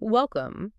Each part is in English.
Welcome.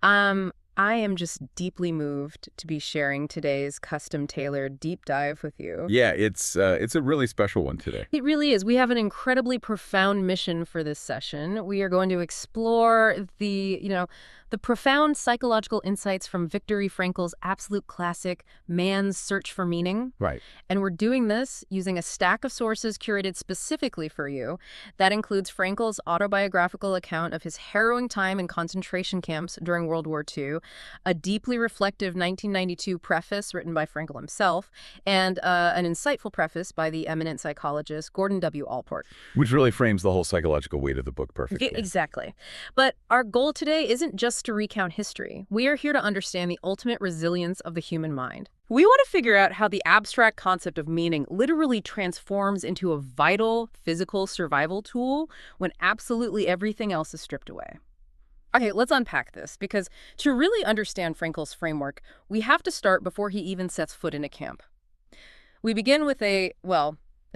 Um, I am just deeply moved to be sharing today's custom-tailored deep dive with you. Yeah, it's a really special one today. It really is. We have an incredibly profound mission for this session. We are going to explore the profound psychological insights from Viktor E. Frankl's absolute classic, Man's Search for Meaning. Right. And we're doing this using a stack of sources curated specifically for you. That includes Frankl's autobiographical account of his harrowing time in concentration camps during World War II, a deeply reflective 1992 preface written by Frankl himself, and an insightful preface by the eminent psychologist Gordon W. Allport. Which really frames the whole psychological weight of the book perfectly. Exactly. But our goal today isn't just to recount history. We are here to understand the ultimate resilience of the human mind. We want to figure out how the abstract concept of meaning literally transforms into a vital physical survival tool when absolutely everything else is stripped away. Okay, let's unpack this, because to really understand Frankl's framework, we have to start before he even sets foot in a camp. We begin with a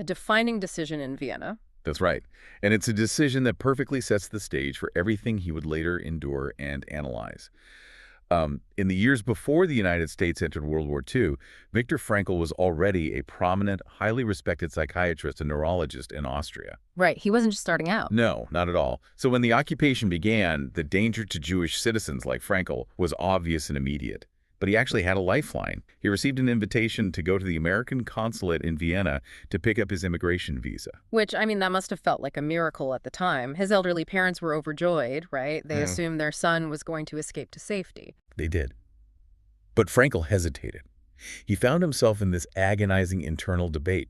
defining decision in Vienna. That's right. And it's a decision that perfectly sets the stage for everything he would later endure and analyze. In the years before the United States entered World War II, Viktor Frankl was already a prominent, highly respected psychiatrist and neurologist in Austria. Right, he wasn't just starting out. No, not at all. So when the occupation began, the danger to Jewish citizens like Frankl was obvious and immediate. But he actually had a lifeline. He received an invitation to go to the American consulate in Vienna to pick up his immigration visa. Which, I mean, that must have felt like a miracle at the time. His elderly parents were overjoyed, right? They assumed their son was going to escape to safety. They did. But Frankl hesitated. He found himself in this agonizing internal debate.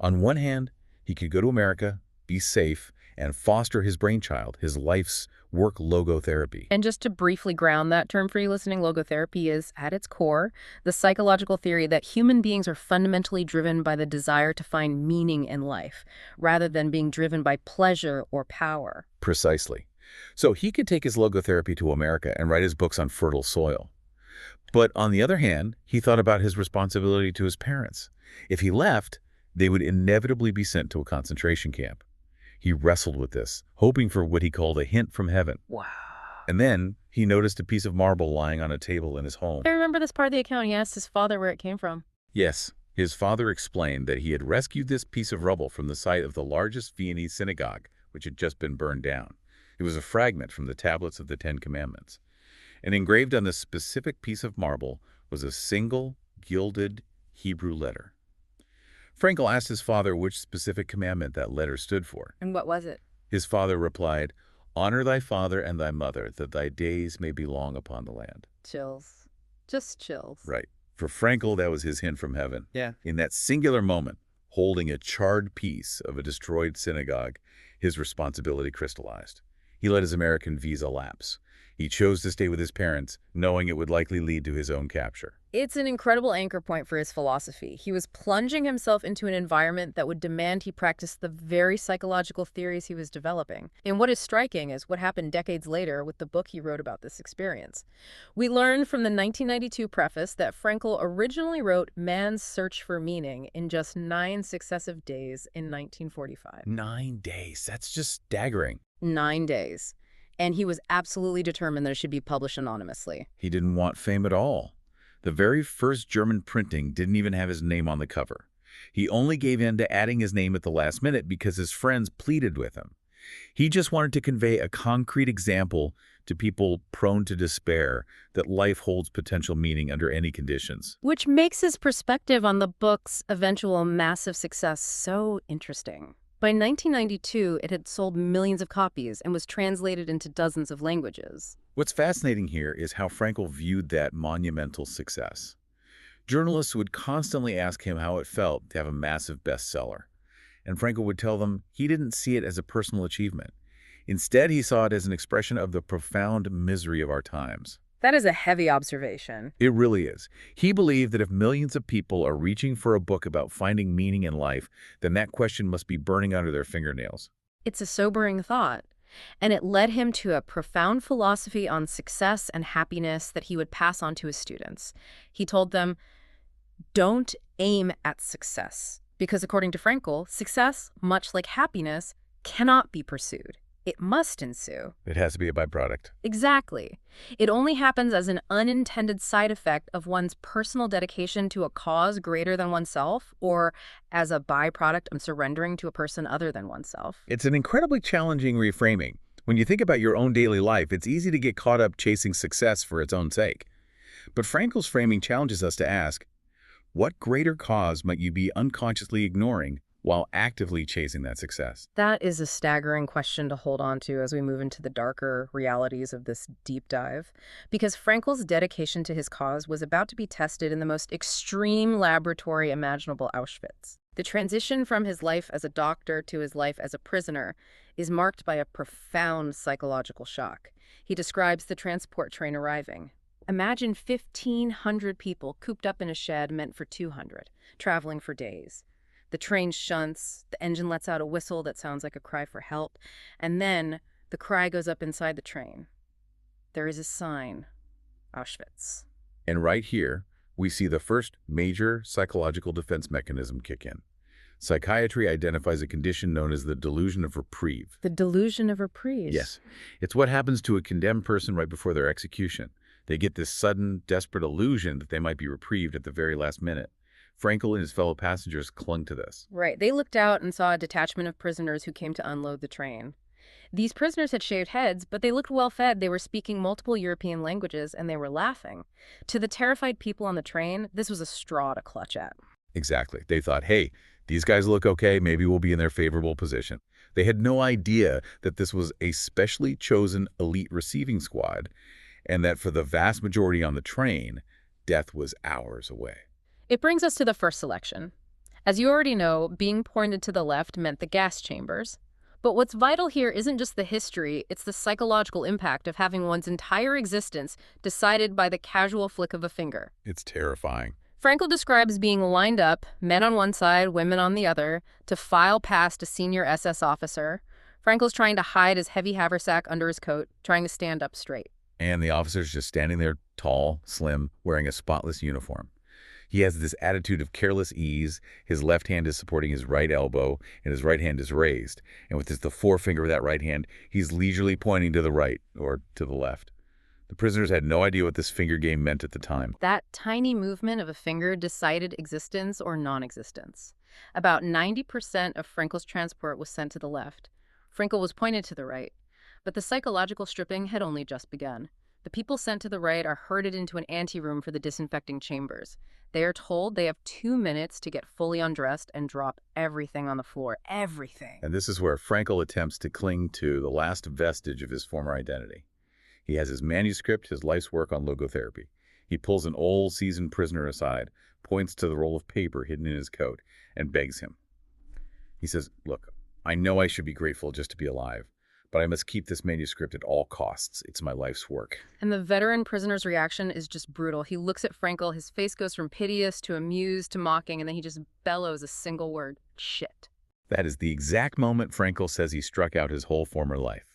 On one hand, he could go to America, be safe, and foster his brainchild, his life's work, logotherapy. And just to briefly ground that term for you listening, logotherapy is, at its core, the psychological theory that human beings are fundamentally driven by the desire to find meaning in life, rather than being driven by pleasure or power. Precisely. So he could take his logotherapy to America and write his books on fertile soil. But on the other hand, he thought about his responsibility to his parents. If he left, they would inevitably be sent to a concentration camp. He wrestled with this, hoping for what he called a hint from heaven. Wow. And then he noticed a piece of marble lying on a table in his home. I remember this part of the account. He asked his father where it came from. Yes, his father explained that he had rescued this piece of rubble from the site of the largest Viennese synagogue, which had just been burned down. It was a fragment from the tablets of the Ten Commandments. And engraved on this specific piece of marble was a single, gilded Hebrew letter. Frankl asked his father which specific commandment that letter stood for. And what was it? His father replied, "Honor thy father and thy mother, that thy days may be long upon the land." Chills. Just chills. Right. For Frankl, that was his hint from heaven. Yeah. In that singular moment, holding a charred piece of a destroyed synagogue, his responsibility crystallized. He let his American visa lapse. He chose to stay with his parents, knowing it would likely lead to his own capture. It's an incredible anchor point for his philosophy. He was plunging himself into an environment that would demand he practice the very psychological theories he was developing. And what is striking is what happened decades later with the book he wrote about this experience. We learned from the 1992 preface that Frankl originally wrote Man's Search for Meaning in just 9 successive days in 1945. 9 days. That's just staggering. 9 days. And he was absolutely determined that it should be published anonymously. He didn't want fame at all. The very first German printing didn't even have his name on the cover. He only gave in to adding his name at the last minute because his friends pleaded with him. He just wanted to convey a concrete example to people prone to despair that life holds potential meaning under any conditions. Which makes his perspective on the book's eventual massive success so interesting. By 1992, it had sold millions of copies and was translated into dozens of languages. What's fascinating here is how Frankl viewed that monumental success. Journalists would constantly ask him how it felt to have a massive bestseller. And Frankl would tell them he didn't see it as a personal achievement. Instead, he saw it as an expression of the profound misery of our times. That is a heavy observation. It really is. He believed that if millions of people are reaching for a book about finding meaning in life, then that question must be burning under their fingernails. It's a sobering thought, and it led him to a profound philosophy on success and happiness that he would pass on to his students. He told them, don't aim at success, because according to Frankl, success, much like happiness, cannot be pursued. it must ensue. It has to be a byproduct. Exactly. It only happens as an unintended side effect of one's personal dedication to a cause greater than oneself, or as a byproduct of surrendering to a person other than oneself. It's an incredibly challenging reframing. When you think about your own daily life, it's easy to get caught up chasing success for its own sake. But Frankl's framing challenges us to ask, what greater cause might you be unconsciously ignoring while actively chasing that success? That is a staggering question to hold on to as we move into the darker realities of this deep dive, because Frankl's dedication to his cause was about to be tested in the most extreme laboratory imaginable, Auschwitz. The transition from his life as a doctor to his life as a prisoner is marked by a profound psychological shock. He describes the transport train arriving. Imagine 1,500 people cooped up in a shed meant for 200, traveling for days. The train shunts, the engine lets out a whistle that sounds like a cry for help, and then the cry goes up inside the train. There is a sign, Auschwitz. And right here, we see the first major psychological defense mechanism kick in. Psychiatry identifies a condition known as the delusion of reprieve. The delusion of reprieve? Yes. It's what happens to a condemned person right before their execution. They get this sudden, desperate illusion that they might be reprieved at the very last minute. Frankl and his fellow passengers clung to this. Right. They looked out and saw a detachment of prisoners who came to unload the train. These prisoners had shaved heads, but they looked well-fed. They were speaking multiple European languages, and they were laughing. To the terrified people on the train, this was a straw to clutch at. Exactly. They thought, hey, these guys look okay, maybe we'll be in their favorable position. They had no idea that this was a specially chosen elite receiving squad, and that for the vast majority on the train, death was hours away. It brings us to the first selection. As you already know, being pointed to the left meant the gas chambers. But what's vital here isn't just the history, it's the psychological impact of having one's entire existence decided by the casual flick of a finger. It's terrifying. Frankl describes being lined up, men on one side, women on the other, to file past a senior SS officer. Frankl's trying to hide his heavy haversack under his coat, trying to stand up straight. And the officer's just standing there, tall, slim, wearing a spotless uniform. He has this attitude of careless ease. His left hand is supporting his right elbow, and his right hand is raised. And with the forefinger of that right hand, he's leisurely pointing to the right, or to the left. The prisoners had no idea what this finger game meant at the time. That tiny movement of a finger decided existence or non-existence. About 90% of Frankl's transport was sent to the left. Frankl was pointed to the right. But the psychological stripping had only just begun. The people sent to the right are herded into an anteroom for the disinfecting chambers. They are told they have 2 minutes to get fully undressed and drop everything on the floor. Everything. And this is where Frankl attempts to cling to the last vestige of his former identity. He has his manuscript, his life's work on logotherapy. He pulls an old, seasoned prisoner aside, points to the roll of paper hidden in his coat, and begs him. He says, look, I know I should be grateful just to be alive, but I must keep this manuscript at all costs. It's my life's work. And the veteran prisoner's reaction is just brutal. He looks at Frankl, his face goes from piteous to amused to mocking, and then he just bellows a single word, shit. That is the exact moment Frankl says he struck out his whole former life.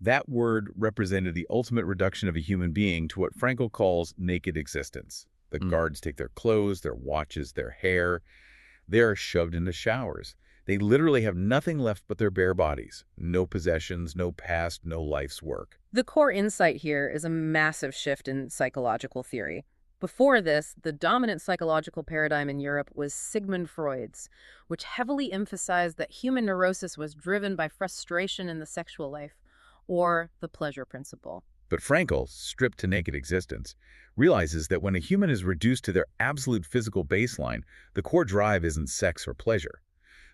That word represented the ultimate reduction of a human being to what Frankl calls naked existence. The guards take their clothes, their watches, their hair. They are shoved into showers. They literally have nothing left but their bare bodies. No possessions, no past, no life's work. The core insight here is a massive shift in psychological theory. Before this, the dominant psychological paradigm in Europe was Sigmund Freud's, which heavily emphasized that human neurosis was driven by frustration in the sexual life, or the pleasure principle. But Frankl, stripped to naked existence, realizes that when a human is reduced to their absolute physical baseline, the core drive isn't sex or pleasure.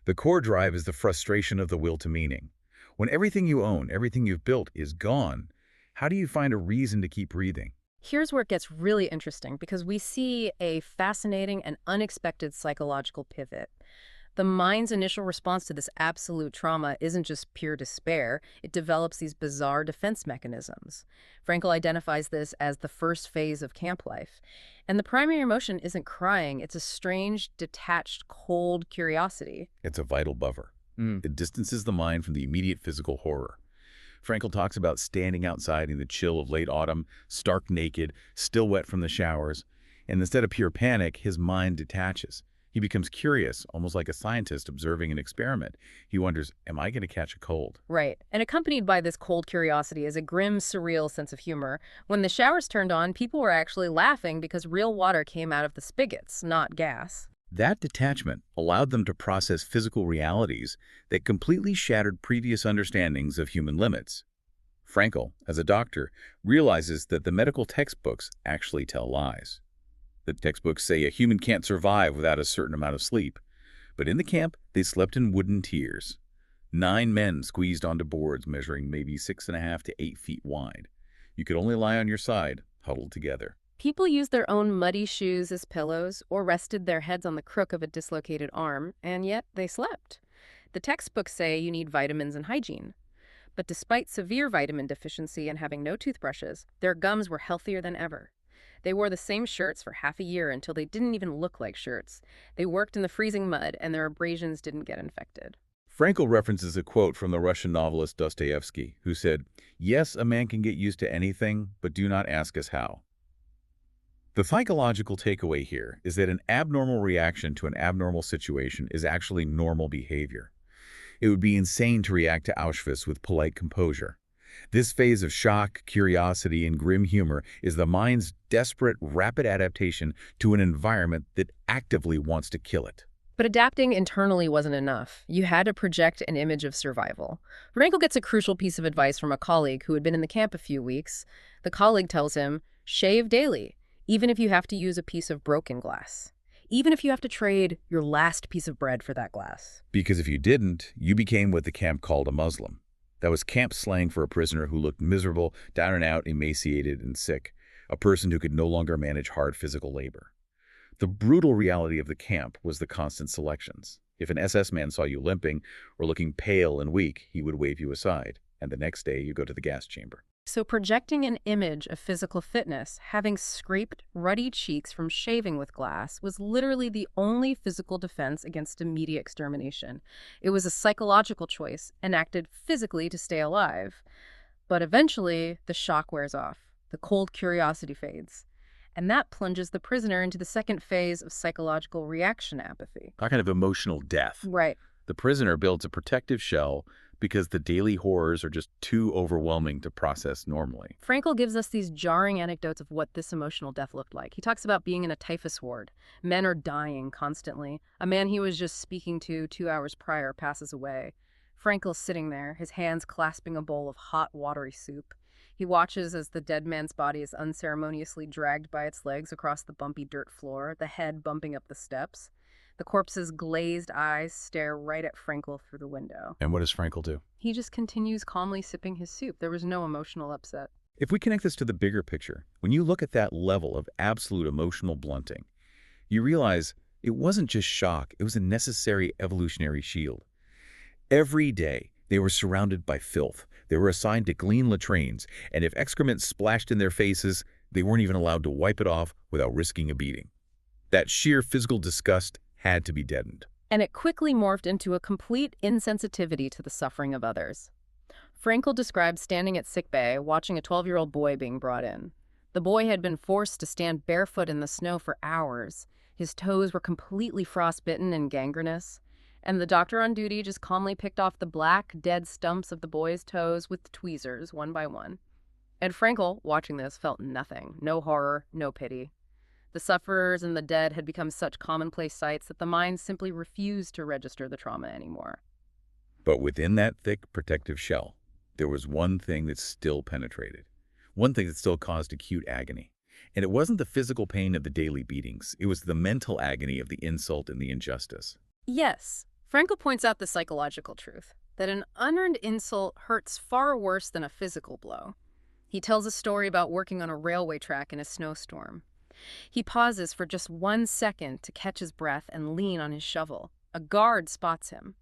The core drive is the frustration of the will to meaning. When everything you own, everything you've built is gone, how do you find a reason to keep breathing? Here's where it gets really interesting, because we see a fascinating and unexpected psychological pivot. The mind's initial response to this absolute trauma isn't just pure despair. It develops these bizarre defense mechanisms. Frankl identifies this as the first phase of camp life. And the primary emotion isn't crying. It's a strange, detached, cold curiosity. It's a vital buffer. It distances the mind from the immediate physical horror. Frankl talks about standing outside in the chill of late autumn, stark naked, still wet from the showers. And instead of pure panic, his mind detaches. He becomes curious, almost like a scientist observing an experiment. He wonders, am I going to catch a cold? Right. And accompanied by this cold curiosity is a grim, surreal sense of humor. When the showers turned on, people were actually laughing because real water came out of the spigots, not gas. That detachment allowed them to process physical realities that completely shattered previous understandings of human limits. Frankl, as a doctor, realizes that the medical textbooks actually tell lies. The textbooks say a human can't survive without a certain amount of sleep. But in the camp, they slept in wooden tiers. 9 men squeezed onto boards measuring maybe 6.5 to 8 feet wide. You could only lie on your side, huddled together. People used their own muddy shoes as pillows or rested their heads on the crook of a dislocated arm, and yet they slept. The textbooks say you need vitamins and hygiene. But despite severe vitamin deficiency and having no toothbrushes, their gums were healthier than ever. They wore the same shirts for half a year until they didn't even look like shirts. They worked in the freezing mud, and their abrasions didn't get infected. Frankl references a quote from the Russian novelist Dostoevsky, who said, "Yes, a man can get used to anything, but do not ask us how." The psychological takeaway here is that an abnormal reaction to an abnormal situation is actually normal behavior. It would be insane to react to Auschwitz with polite composure. This phase of shock, curiosity, and grim humor is the mind's desperate, rapid adaptation to an environment that actively wants to kill it. But adapting internally wasn't enough. You had to project an image of survival. Frankl gets a crucial piece of advice from a colleague who had been in the camp a few weeks. The colleague tells him, shave daily, even if you have to use a piece of broken glass. Even if you have to trade your last piece of bread for that glass. Because if you didn't, you became what the camp called a Muslim. That was camp slang for a prisoner who looked miserable, down and out, emaciated, and sick, a person who could no longer manage hard physical labor. The brutal reality of the camp was the constant selections. If an SS man saw you limping or looking pale and weak, he would wave you aside, and the next day you go to the gas chamber. So projecting an image of physical fitness, having scraped, ruddy cheeks from shaving with glass, was literally the only physical defense against immediate extermination. It was a psychological choice, enacted physically to stay alive. But eventually, the shock wears off. The cold curiosity fades. And that plunges the prisoner into the second phase of psychological reaction apathy. A kind of emotional death. Right. The prisoner builds a protective shell because the daily horrors are just too overwhelming to process normally. Frankl gives us these jarring anecdotes of what this emotional death looked like. He talks about being in a typhus ward. Men are dying constantly. A man he was just speaking to 2 hours prior passes away. Frankl's sitting there, his hands clasping a bowl of hot, watery soup. He watches as the dead man's body is unceremoniously dragged by its legs across the bumpy dirt floor, the head bumping up the steps. The corpse's glazed eyes stare right at Frankl through the window. And what does Frankl do? He just continues calmly sipping his soup. There was no emotional upset. If we connect this to the bigger picture, when you look at that level of absolute emotional blunting, you realize it wasn't just shock, it was a necessary evolutionary shield. Every day, they were surrounded by filth. They were assigned to clean latrines, and if excrement splashed in their faces, they weren't even allowed to wipe it off without risking a beating. That sheer physical disgust had to be deadened. And it quickly morphed into a complete insensitivity to the suffering of others. Frankl describes standing at sickbay, watching a 12-year-old boy being brought in. The boy had been forced to stand barefoot in the snow for hours. His toes were completely frostbitten and gangrenous, and the doctor on duty just calmly picked off the black, dead stumps of the boy's toes with tweezers, one by one. And Frankl, watching this, felt nothing. No horror, no pity. The sufferers and the dead had become such commonplace sights that the mind simply refused to register the trauma anymore. But within that thick protective shell, there was one thing that still penetrated. One thing that still caused acute agony. And it wasn't the physical pain of the daily beatings. It was the mental agony of the insult and the injustice. Yes, Frankl points out the psychological truth, that an unearned insult hurts far worse than a physical blow. He tells a story about working on a railway track in a snowstorm. He pauses for just 1 second to catch his breath and lean on his shovel. A guard spots him.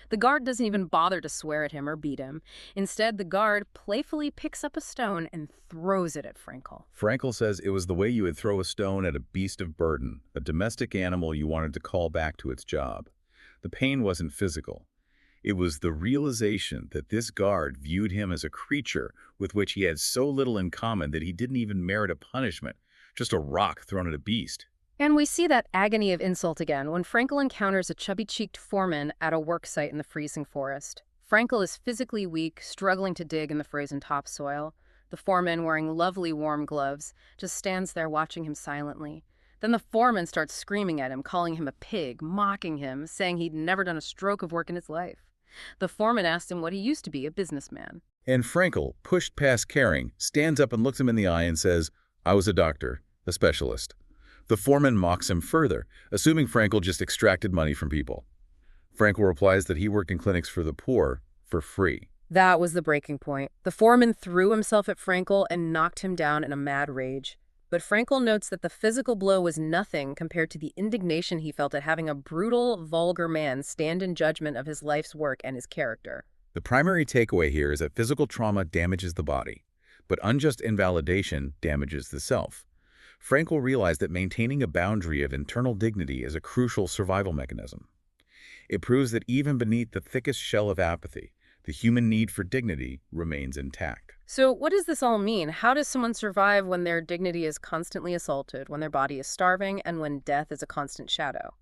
The guard doesn't even bother to swear at him or beat him. Instead, the guard playfully picks up a stone and throws it at Frankl. Frankl says it was the way you would throw a stone at a beast of burden, a domestic animal you wanted to call back to its job. The pain wasn't physical. It was the realization that this guard viewed him as a creature with which he had so little in common that he didn't even merit a punishment, just a rock thrown at a beast. And we see that agony of insult again when Frankel encounters a chubby-cheeked foreman at a work site in the freezing forest. Frankel is physically weak, struggling to dig in the frozen topsoil. The foreman, wearing lovely warm gloves, just stands there watching him silently. Then the foreman starts screaming at him, calling him a pig, mocking him, saying he'd never done a stroke of work in his life. The foreman asked him what he used to be, a businessman. And Frankel, pushed past caring, stands up and looks him in the eye and says, "I was a doctor, a specialist." The foreman mocks him further, assuming Frankel just extracted money from people. Frankel replies that he worked in clinics for the poor for free. That was the breaking point. The foreman threw himself at Frankel and knocked him down in a mad rage. But Frankel notes that the physical blow was nothing compared to the indignation he felt at having a brutal, vulgar man stand in judgment of his life's work and his character. The primary takeaway here is that physical trauma damages the body, but unjust invalidation damages the self. Frankel realized that maintaining a boundary of internal dignity is a crucial survival mechanism. It proves that even beneath the thickest shell of apathy, the human need for dignity remains intact. So what does this all mean? How does someone survive when their dignity is constantly assaulted, when their body is starving, and when death is a constant shadow?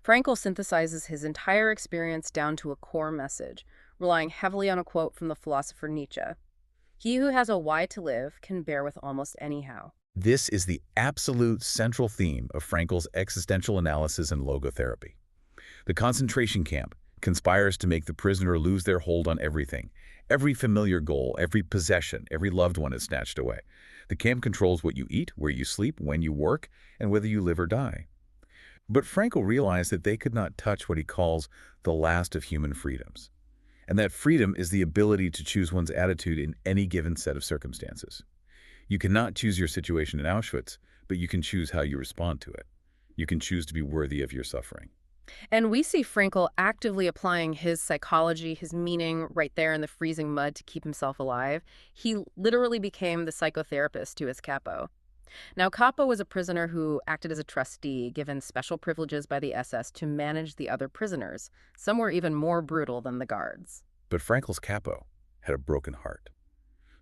Frankel synthesizes his entire experience down to a core message, relying heavily on a quote from the philosopher Nietzsche. "He who has a why to live can bear with almost anyhow." This is the absolute central theme of Frankel's existential analysis and logotherapy. The concentration camp conspires to make the prisoner lose their hold on everything. Every familiar goal, every possession, every loved one is snatched away. The camp controls what you eat, where you sleep, when you work, and whether you live or die. But Frankl realized that they could not touch what he calls the last of human freedoms, and that freedom is the ability to choose one's attitude in any given set of circumstances. You cannot choose your situation in Auschwitz, but you can choose how you respond to it. You can choose to be worthy of your suffering. And we see Frankel actively applying his psychology, his meaning right there in the freezing mud to keep himself alive. He literally became the psychotherapist to his capo. Now, Capo was a prisoner who acted as a trustee, given special privileges by the SS to manage the other prisoners. Some were even more brutal than the guards. But Frankl's capo had a broken heart.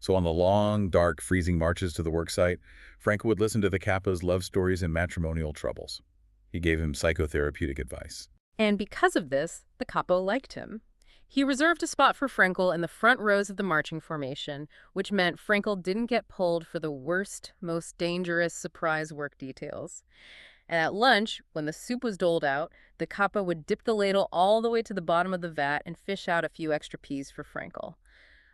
So on the long, dark, freezing marches to the worksite, Frankl would listen to the capo's love stories and matrimonial troubles. He gave him psychotherapeutic advice. And because of this, the capo liked him. He reserved a spot for Frankl in the front rows of the marching formation, which meant Frankl didn't get pulled for the worst, most dangerous surprise work details. And at lunch, when the soup was doled out, the capo would dip the ladle all the way to the bottom of the vat and fish out a few extra peas for Frankl.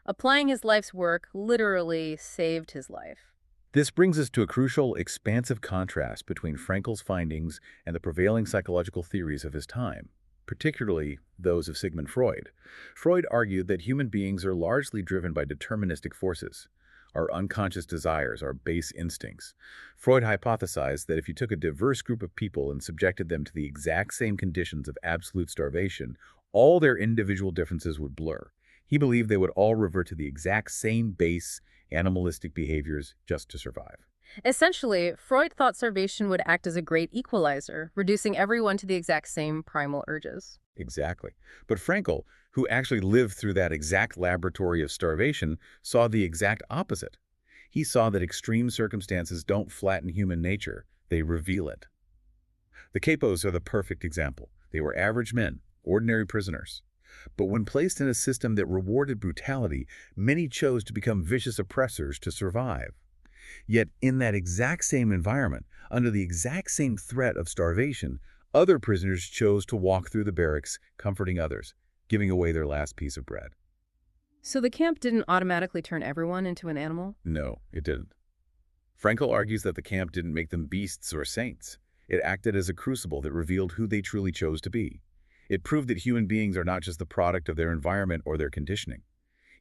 Applying his life's work literally saved his life. This brings us to a crucial, expansive contrast between Frankl's findings and the prevailing psychological theories of his time, particularly those of Sigmund Freud. Freud argued that human beings are largely driven by deterministic forces, our unconscious desires, our base instincts. Freud hypothesized that if you took a diverse group of people and subjected them to the exact same conditions of absolute starvation, all their individual differences would blur. He believed they would all revert to the exact same base animalistic behaviors just to survive. Essentially, Freud thought starvation would act as a great equalizer, reducing everyone to the exact same primal urges. Exactly. But Frankl, who actually lived through that exact laboratory of starvation, saw the exact opposite. He saw that extreme circumstances don't flatten human nature, they reveal it. The capos are the perfect example. They were average men, ordinary prisoners. But when placed in a system that rewarded brutality, many chose to become vicious oppressors to survive. Yet in that exact same environment, under the exact same threat of starvation, other prisoners chose to walk through the barracks, comforting others, giving away their last piece of bread. So the camp didn't automatically turn everyone into an animal? No, it didn't. Frankl argues that the camp didn't make them beasts or saints. It acted as a crucible that revealed who they truly chose to be. It proved that human beings are not just the product of their environment or their conditioning.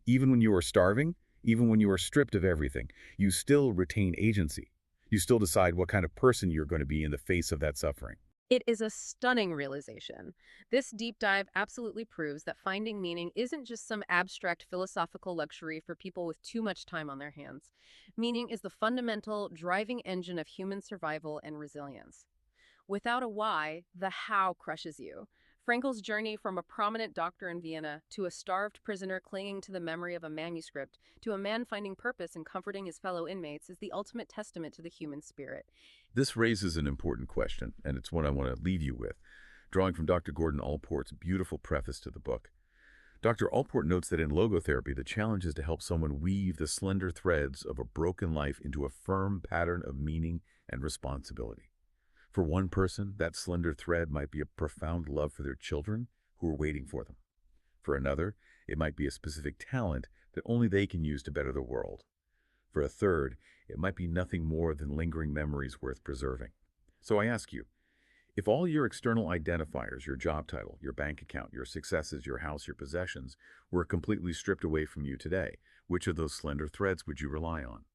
Even when you are starving, even when you are stripped of everything, you still retain agency. You still decide what kind of person you're going to be in the face of that suffering. It is a stunning realization. This deep dive absolutely proves that finding meaning isn't just some abstract philosophical luxury for people with too much time on their hands. Meaning is the fundamental driving engine of human survival and resilience. Without a why, the how crushes you. Frankl's journey from a prominent doctor in Vienna to a starved prisoner clinging to the memory of a manuscript to a man finding purpose and comforting his fellow inmates is the ultimate testament to the human spirit. This raises an important question, and it's one I want to leave you with, drawing from Dr. Gordon Allport's beautiful preface to the book. Dr. Allport notes that in logotherapy, the challenge is to help someone weave the slender threads of a broken life into a firm pattern of meaning and responsibility. For one person, that slender thread might be a profound love for their children who are waiting for them. For another, it might be a specific talent that only they can use to better the world. For a third, it might be nothing more than lingering memories worth preserving. So I ask you, if all your external identifiers, your job title, your bank account, your successes, your house, your possessions, were completely stripped away from you today, which of those slender threads would you rely on?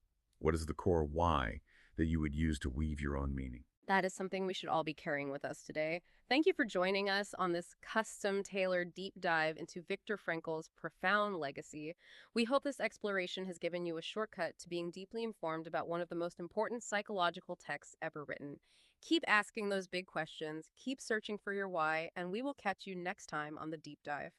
What is the core why that you would use to weave your own meaning? That is something we should all be carrying with us today. Thank you for joining us on this custom-tailored deep dive into Viktor Frankl's profound legacy. We hope this exploration has given you a shortcut to being deeply informed about one of the most important psychological texts ever written. Keep asking those big questions, keep searching for your why, and we will catch you next time on the deep dive.